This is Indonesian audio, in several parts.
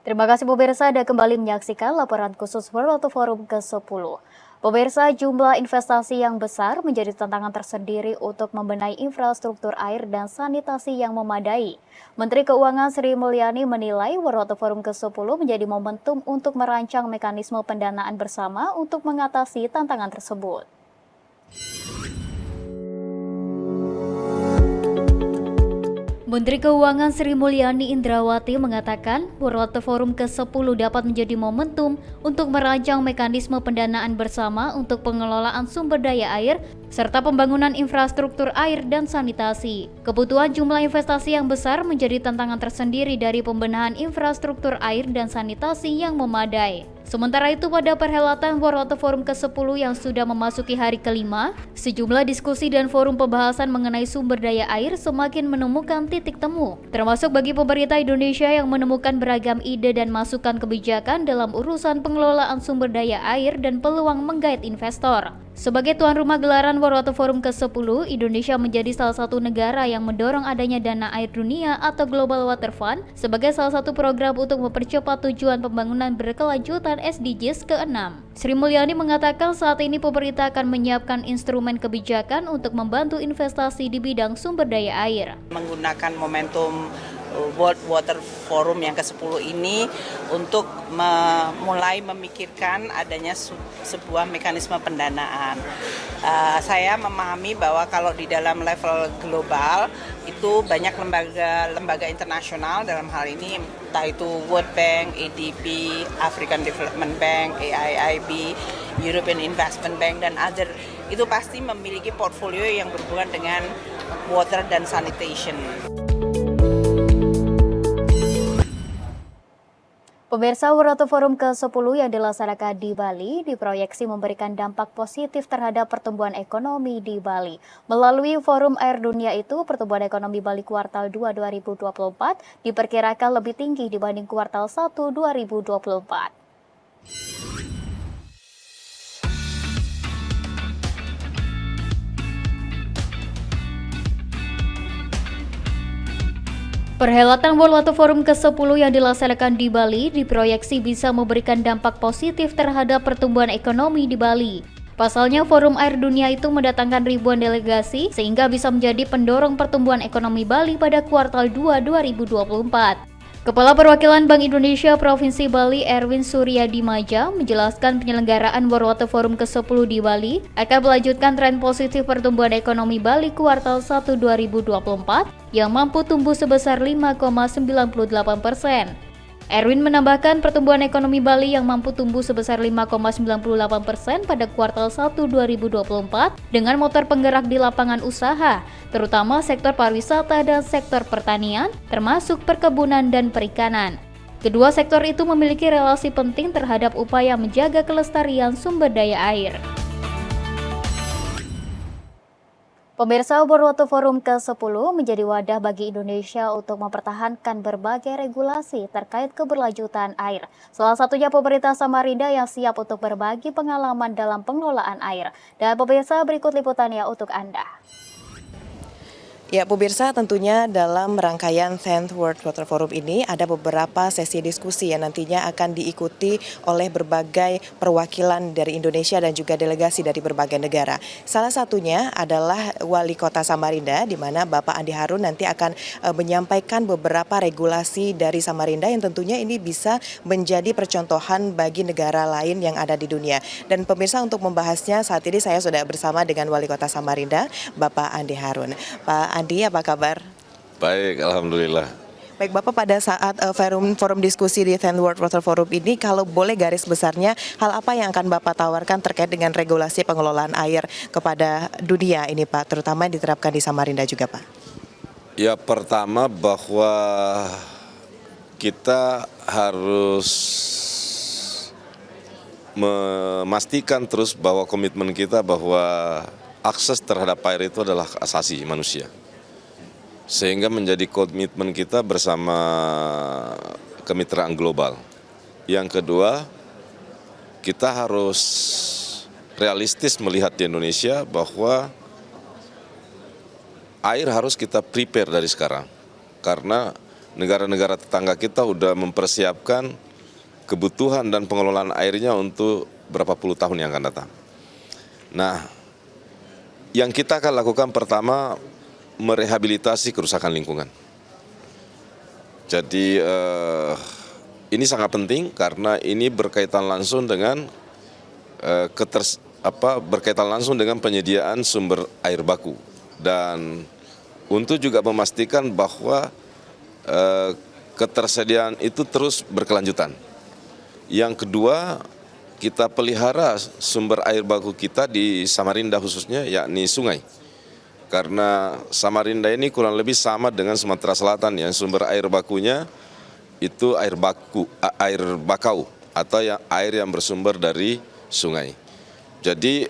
Terima kasih pemirsa Anda kembali menyaksikan laporan khusus World Water Forum ke-10. Pemirsa, jumlah investasi yang besar menjadi tantangan tersendiri untuk membenahi infrastruktur air dan sanitasi yang memadai. Menteri Keuangan Sri Mulyani menilai World Water Forum ke-10 menjadi momentum untuk merancang mekanisme pendanaan bersama untuk mengatasi tantangan tersebut. Menteri Keuangan Sri Mulyani Indrawati mengatakan World Water Forum ke-10 dapat menjadi momentum untuk merancang mekanisme pendanaan bersama untuk pengelolaan sumber daya air serta pembangunan infrastruktur air dan sanitasi. Kebutuhan jumlah investasi yang besar menjadi tantangan tersendiri dari pembenahan infrastruktur air dan sanitasi yang memadai. Sementara itu pada perhelatan World Water Forum ke-10 yang sudah memasuki hari kelima, sejumlah diskusi dan forum pembahasan mengenai sumber daya air semakin menemukan titik temu, termasuk bagi pemerintah Indonesia yang menemukan beragam ide dan masukan kebijakan dalam urusan pengelolaan sumber daya air dan peluang menggait investor. Sebagai tuan rumah gelaran World Water Forum ke-10, Indonesia menjadi salah satu negara yang mendorong adanya dana air dunia atau Global Water Fund sebagai salah satu program untuk mempercepat tujuan pembangunan berkelanjutan SDGs ke-6. Sri Mulyani mengatakan saat ini pemerintah akan menyiapkan instrumen kebijakan untuk membantu investasi di bidang sumber daya air. Menggunakan momentum World Water Forum yang ke-10 ini untuk mulai memikirkan adanya sebuah mekanisme pendanaan. Saya memahami bahwa kalau di dalam level global itu banyak lembaga internasional dalam hal ini entah itu World Bank, ADB, African Development Bank, AIIB, European Investment Bank dan other itu pasti memiliki portfolio yang berhubungan dengan water dan sanitation. Pemirsa, World Water Forum ke-10 yang dilaksanakan di Bali diproyeksi memberikan dampak positif terhadap pertumbuhan ekonomi di Bali. Melalui Forum Air Dunia itu, pertumbuhan ekonomi Bali kuartal 2 2024 diperkirakan lebih tinggi dibanding kuartal 1 2024. Perhelatan World Water Forum ke-10 yang dilaksanakan di Bali diproyeksi bisa memberikan dampak positif terhadap pertumbuhan ekonomi di Bali. Pasalnya, Forum Air Dunia itu mendatangkan ribuan delegasi sehingga bisa menjadi pendorong pertumbuhan ekonomi Bali pada kuartal 2 2024. Kepala Perwakilan Bank Indonesia Provinsi Bali Erwin Suryadimaja menjelaskan penyelenggaraan World Water Forum ke-10 di Bali akan melanjutkan tren positif pertumbuhan ekonomi Bali kuartal 1 2024 yang mampu tumbuh sebesar 5,98%. Erwin menambahkan pertumbuhan ekonomi Bali yang mampu tumbuh sebesar 5,98% pada kuartal 1 2024 dengan motor penggerak di lapangan usaha, terutama sektor pariwisata dan sektor pertanian, termasuk perkebunan dan perikanan. Kedua sektor itu memiliki relasi penting terhadap upaya menjaga kelestarian sumber daya air. Pemirsa, World Water Forum ke-10 menjadi wadah bagi Indonesia untuk mempertahankan berbagai regulasi terkait keberlanjutan air. Salah satunya pemerintah Samarinda yang siap untuk berbagi pengalaman dalam pengelolaan air. Dan pemirsa, berikut liputannya untuk Anda. Ya, pemirsa, tentunya dalam rangkaian 10th World Water Forum ini ada beberapa sesi diskusi yang nantinya akan diikuti oleh berbagai perwakilan dari Indonesia dan juga delegasi dari berbagai negara. Salah satunya adalah Wali Kota Samarinda, di mana Bapak Andi Harun nanti akan menyampaikan beberapa regulasi dari Samarinda yang tentunya ini bisa menjadi percontohan bagi negara lain yang ada di dunia. Dan pemirsa, untuk membahasnya saat ini saya sudah bersama dengan Wali Kota Samarinda, Bapak Andi Harun. Pak Andi, apa kabar? Baik, alhamdulillah. Baik, Bapak, pada saat forum diskusi di 10th World Water Forum ini, kalau boleh garis besarnya, hal apa yang akan Bapak tawarkan terkait dengan regulasi pengelolaan air kepada dunia ini, Pak, terutama yang diterapkan di Samarinda juga, Pak? Ya, pertama bahwa kita harus memastikan terus bahwa komitmen kita bahwa akses terhadap air itu adalah hak asasi manusia. Sehingga menjadi komitmen kita bersama kemitraan global. Yang kedua, kita harus realistis melihat di Indonesia bahwa air harus kita prepare dari sekarang. Karena negara-negara tetangga kita sudah mempersiapkan kebutuhan dan pengelolaan airnya untuk berapa puluh tahun yang akan datang. Nah, yang kita akan lakukan pertama, merehabilitasi kerusakan lingkungan. Jadi ini sangat penting karena ini berkaitan langsung dengan penyediaan sumber air baku, dan untuk juga memastikan bahwa ketersediaan itu terus berkelanjutan. Yang kedua, kita pelihara sumber air baku kita di Samarinda khususnya, yakni sungai. Karena Samarinda ini kurang lebih sama dengan Sumatera Selatan, yang sumber air bakunya itu air bakau atau air yang bersumber dari sungai. Jadi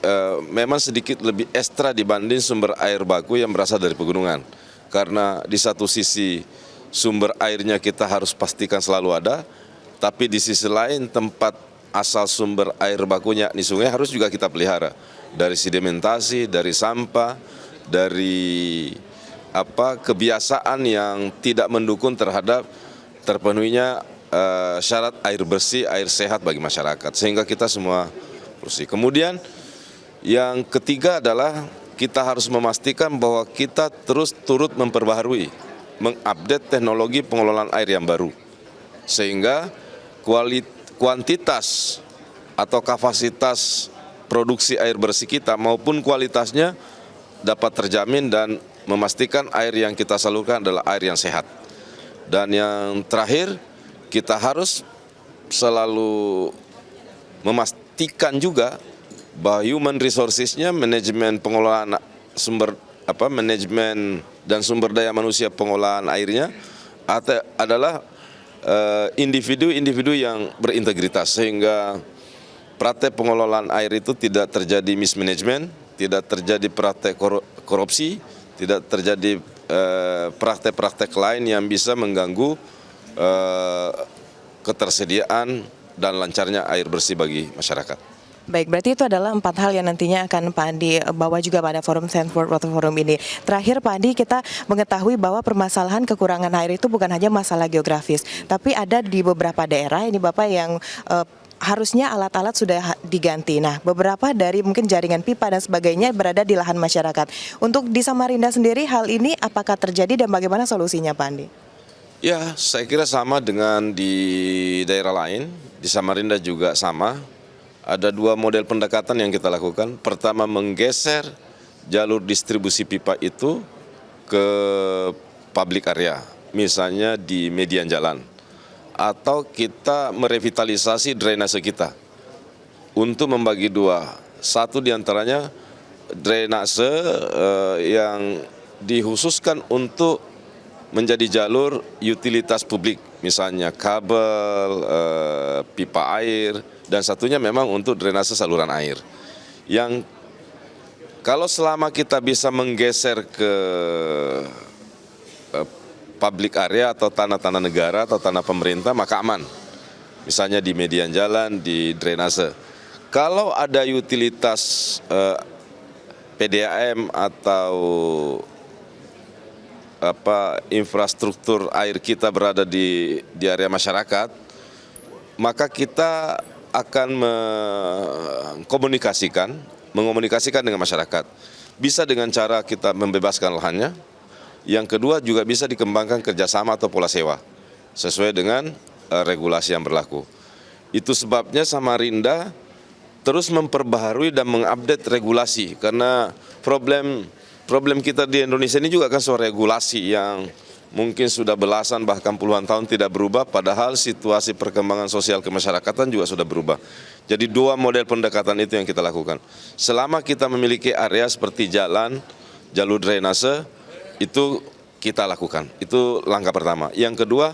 memang sedikit lebih ekstra dibanding sumber air baku yang berasal dari pegunungan. Karena di satu sisi sumber airnya kita harus pastikan selalu ada, tapi di sisi lain tempat asal sumber air bakunya di sungai harus juga kita pelihara. Dari sedimentasi, dari sampah, dari kebiasaan yang tidak mendukung terhadap terpenuhinya syarat air bersih, air sehat bagi masyarakat. Sehingga kita semua bersih. Kemudian yang ketiga adalah kita harus memastikan bahwa kita terus turut memperbaharui, mengupdate teknologi pengelolaan air yang baru. Sehingga kuantitas atau kapasitas produksi air bersih kita maupun kualitasnya dapat terjamin dan memastikan air yang kita salurkan adalah air yang sehat. Dan yang terakhir, kita harus selalu memastikan juga bahwa human resources-nya, manajemen pengelolaan manajemen dan sumber daya manusia pengelolaan airnya adalah individu-individu yang berintegritas, sehingga praktek pengelolaan air itu tidak terjadi mismanagement, tidak terjadi praktek korupsi, tidak terjadi praktek-praktek lain yang bisa mengganggu ketersediaan dan lancarnya air bersih bagi masyarakat. Baik, berarti itu adalah 4 hal yang nantinya akan Pak Andi bawa juga pada forum Saint World Water Forum ini. Terakhir Pak Andi, kita mengetahui bahwa permasalahan kekurangan air itu bukan hanya masalah geografis, tapi ada di beberapa daerah, ini Bapak yang harusnya alat-alat sudah diganti. Nah, beberapa dari mungkin jaringan pipa dan sebagainya berada di lahan masyarakat. Untuk di Samarinda sendiri, hal ini apakah terjadi dan bagaimana solusinya Pak Andi? Ya, saya kira sama dengan di daerah lain, di Samarinda juga sama. Ada 2 model pendekatan yang kita lakukan. Pertama, menggeser jalur distribusi pipa itu ke public area, misalnya di median jalan. Atau kita merevitalisasi drainase kita untuk membagi 2. Satu diantaranya drainase yang dikhususkan untuk menjadi jalur utilitas publik, misalnya kabel, pipa air, dan satunya memang untuk drainase saluran air. Yang kalau selama kita bisa menggeser ke public area atau tanah-tanah negara atau tanah pemerintah, maka aman. Misalnya di median jalan, di drainase. Kalau ada utilitas PDAM atau infrastruktur air kita berada di area masyarakat, maka kita akan mengomunikasikan dengan masyarakat. Bisa dengan cara kita membebaskan lahannya. Yang kedua juga bisa dikembangkan kerjasama atau pola sewa sesuai dengan regulasi yang berlaku. Itu sebabnya Samarinda terus memperbaharui dan mengupdate regulasi, karena problem kita di Indonesia ini juga kan soal regulasi yang mungkin sudah belasan bahkan puluhan tahun tidak berubah, padahal situasi perkembangan sosial kemasyarakatan juga sudah berubah. Jadi 2 model pendekatan itu yang kita lakukan. Selama kita memiliki area seperti jalan, jalur drainase, itu kita lakukan. Itu langkah pertama. Yang kedua,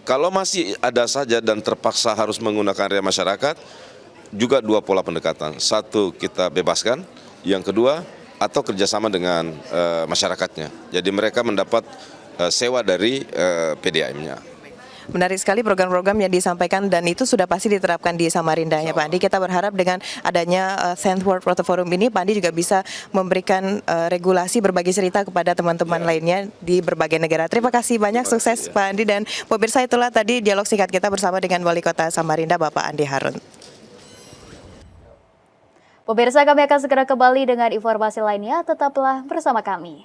kalau masih ada saja dan terpaksa harus menggunakan area masyarakat, juga 2 pola pendekatan. Satu, kita bebaskan. Yang kedua, atau kerjasama dengan masyarakatnya. Jadi mereka mendapat sewa dari PDAM-nya. Menarik sekali program-program yang disampaikan dan itu sudah pasti diterapkan di Samarinda ya Pak Andi. Kita berharap dengan adanya Tenth World Water Forum ini Pak Andi juga bisa memberikan regulasi berbagi cerita kepada teman-teman lainnya di berbagai negara. Terima kasih banyak, sukses Pak Andi, dan pemirsa itulah tadi dialog singkat kita bersama dengan Wali Kota Samarinda Bapak Andi Harun. Pemirsa, kami akan segera kembali dengan informasi lainnya, tetaplah bersama kami.